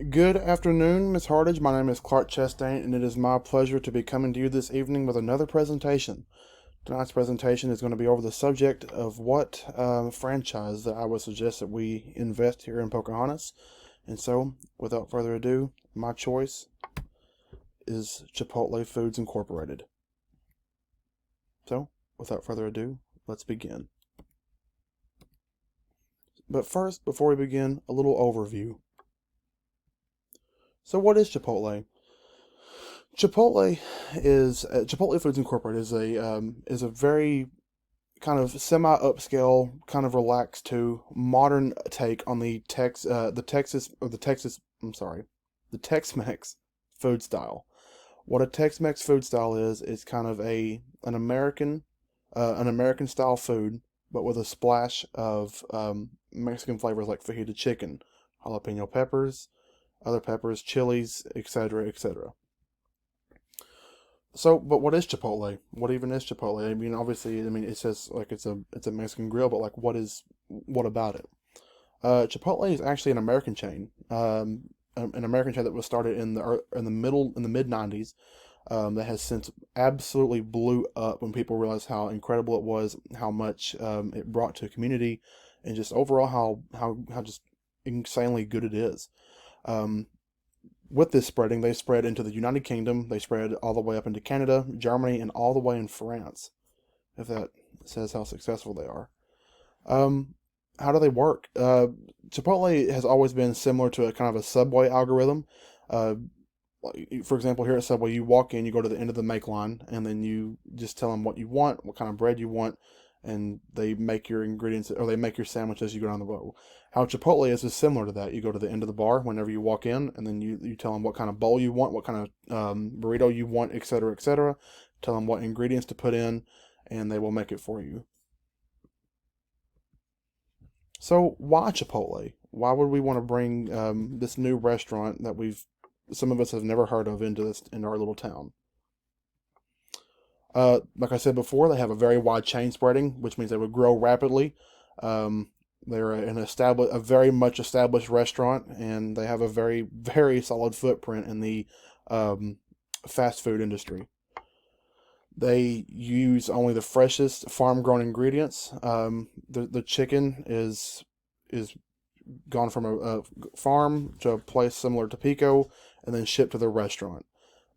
Good afternoon, Miss Hardage. My name is Clark Chastain, and it is my pleasure to be coming to you this evening with another presentation. Tonight's presentation is going to be over the subject of what franchise that I would suggest that we invest here in Pocahontas. And so, without further ado, my choice is Chipotle Foods Incorporated. So, without further ado, let's begin. But first, before we begin, a little overview. So, what is Chipotle? Chipotle Foods Incorporated is a very kind of semi upscale, kind of relaxed to modern take on the Tex-Mex food style. What a Tex-Mex food style is kind of an American style food, but with a splash of Mexican flavors like fajita chicken, jalapeno peppers, other peppers, chilies, etc., etc. So, but what is Chipotle? What even is Chipotle? I mean, obviously, it says like it's a Mexican grill, but like, what about it? Chipotle is actually an American chain, an American chain that was started in the mid '90s. That has since absolutely blew up when people realized how incredible it was, how much it brought to a community, and just overall how just insanely good it is. Um, with this spreading, they spread into the United Kingdom. They spread all the way up into Canada, Germany, and all the way in France. If that says how successful they are. Um, how do they work? Chipotle has always been similar to a kind of a Subway algorithm. Uh, for example, here at Subway, you walk in, you go to the end of the make line, and then you just tell them what you want, what kind of bread you want, and they make your ingredients or they make your sandwich as you go down the road. How Chipotle is similar to that. You go to the end of the bar whenever you walk in, and then you tell them what kind of bowl you want, what kind of burrito you want, etc., etc. Tell them what ingredients to put in, and they will make it for you. So why Chipotle? Why would we want to bring this new restaurant that some of us have never heard of into our little town? Like I said before, they have a very wide chain spreading, which means they would grow rapidly. Um, they're a very much established restaurant, and they have a very, very solid footprint in the um, fast food industry. They use only the freshest farm-grown ingredients. The chicken is gone from a farm to a place similar to Pico, and then shipped to the restaurant.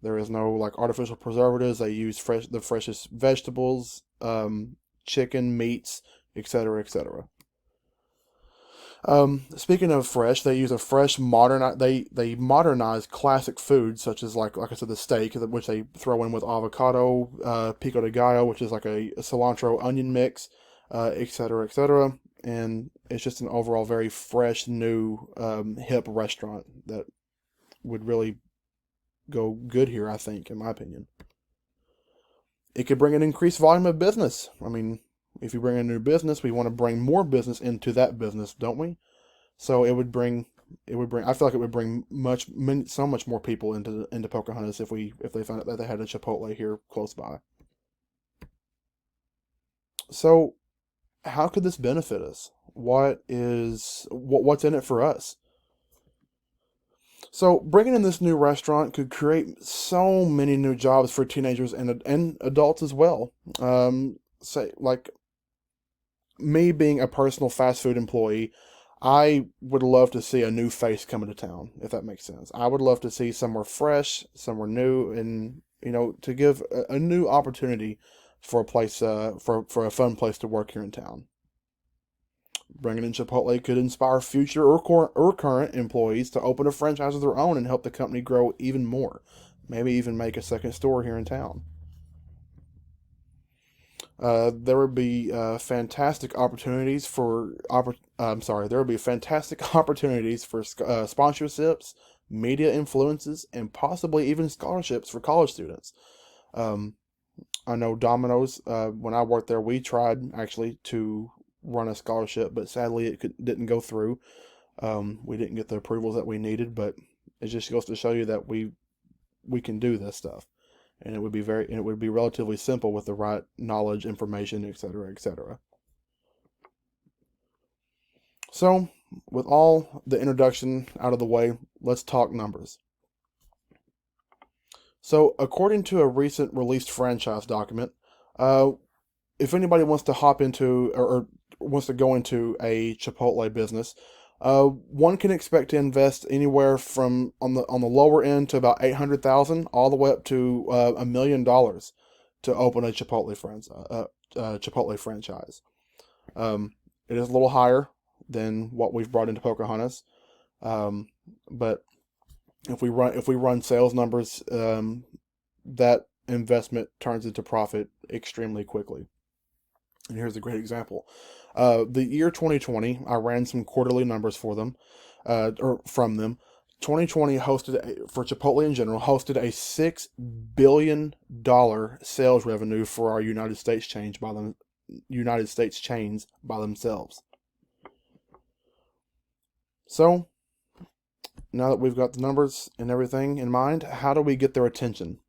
There is no like artificial preservatives. They use the freshest vegetables, chicken, meats, etc., etc. Speaking of fresh, they use a fresh modern. They modernize classic foods such as like I said, the steak, which they throw in with avocado, pico de gallo, which is like a cilantro onion mix, etc., etc. And it's just an overall very fresh, new, hip restaurant that would really go good here, I think, in my opinion. It could bring an increased volume of business. I mean, if you bring a new business, we want to bring more business into that business, don't we? So I feel like it would bring so much more people into Pocahontas if they found out that they had a Chipotle here close by. So, how could this benefit us? What's in it for us? So bringing in this new restaurant could create so many new jobs for teenagers and adults as well. Say like me being a personal fast food employee, I would love to see a new face come into town, if that makes sense. I would love to see somewhere fresh, somewhere new, and to give a new opportunity for a place for a fun place to work here in town. Bringing in Chipotle could inspire future or current employees to open a franchise of their own and help the company grow even more. Maybe even make a second store here in town. There would be fantastic opportunities for I'm sorry, there would be fantastic opportunities for sponsorships, media influences, and possibly even scholarships for college students. Um, I know Domino's. When I worked there, we tried actually to run a scholarship, but sadly didn't go through. We didn't get the approvals that we needed, but it just goes to show you that we can do this stuff, and it would be relatively simple with the right knowledge, information, etc., etc. So, with all the introduction out of the way, let's talk numbers. So, according to a recent released franchise document, uh, if anybody wants to hop into or wants to go into a Chipotle business, one can expect to invest anywhere from on the lower end to about 800,000, all the way up to $1 million to open a Chipotle franchise. It is a little higher than what we've brought into Pocahontas, but if we run sales numbers, that investment turns into profit extremely quickly. And here's a great example. The year 2020, I ran some quarterly numbers for them, or from them. 2020 for Chipotle in general, hosted a $6 billion sales revenue for our United States chains by themselves. So, now that we've got the numbers and everything in mind, how do we get their attention?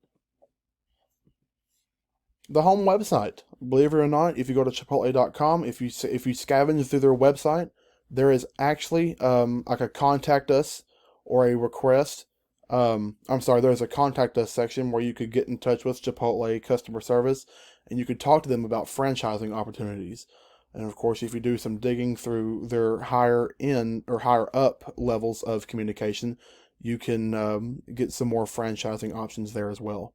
The home website. Believe it or not, if you go to chipotle.com, if you scavenge through their website, there is actually like a contact us or a request. There's a contact us section where you could get in touch with Chipotle customer service, and you could talk to them about franchising opportunities. And of course, if you do some digging through their higher in or higher up levels of communication, you can get some more franchising options there as well.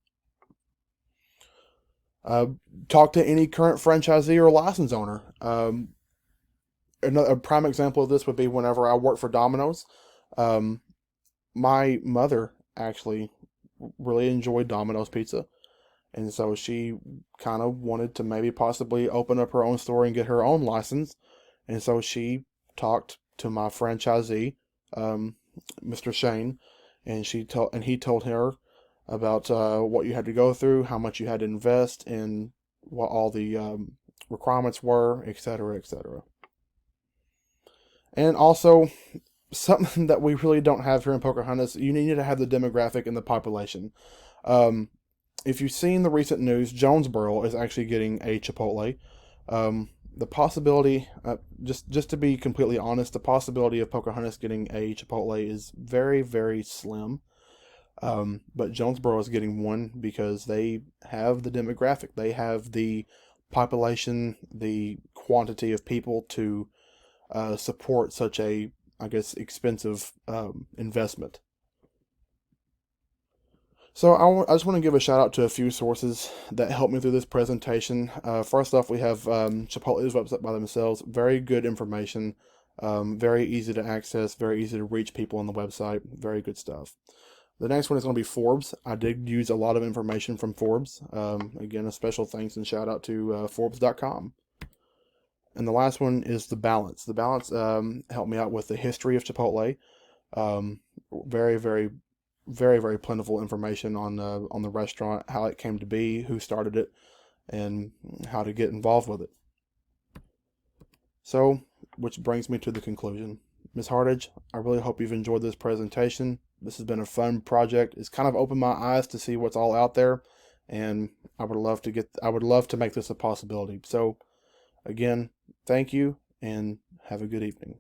Talk to any current franchisee or license owner. A prime example of this would be whenever I worked for Domino's. My mother actually really enjoyed Domino's pizza, and so she kind of wanted to maybe possibly open up her own store and get her own license. And so she talked to my franchisee, Mr. Shane, and he told her about what you had to go through, how much you had to invest, and what all the requirements were, etc., etc. And also, something that we really don't have here in Pocahontas, you need to have the demographic and the population. If you've seen the recent news, Jonesboro is actually getting a Chipotle. The possibility, just to be completely honest, the possibility of Pocahontas getting a Chipotle is very, very slim. But Jonesboro is getting one because they have the demographic. They have the population, the quantity of people to support such a, I guess, expensive investment. So I just want to give a shout out to a few sources that helped me through this presentation. First off, we have Chipotle's website by themselves. Very good information, very easy to access, very easy to reach people on the website. Very good stuff. The next one is going to be Forbes. I did use a lot of information from Forbes. Again, a special thanks and shout out to Forbes.com. And the last one is The Balance. The Balance helped me out with the history of Chipotle. Very, very, very, very plentiful information on the restaurant, how it came to be, who started it, and how to get involved with it. So, which brings me to the conclusion. Ms. Hardage, I really hope you've enjoyed this presentation. This has been a fun project. It's kind of opened my eyes to see what's all out there, and I would love to make this a possibility. So, again, thank you, and have a good evening.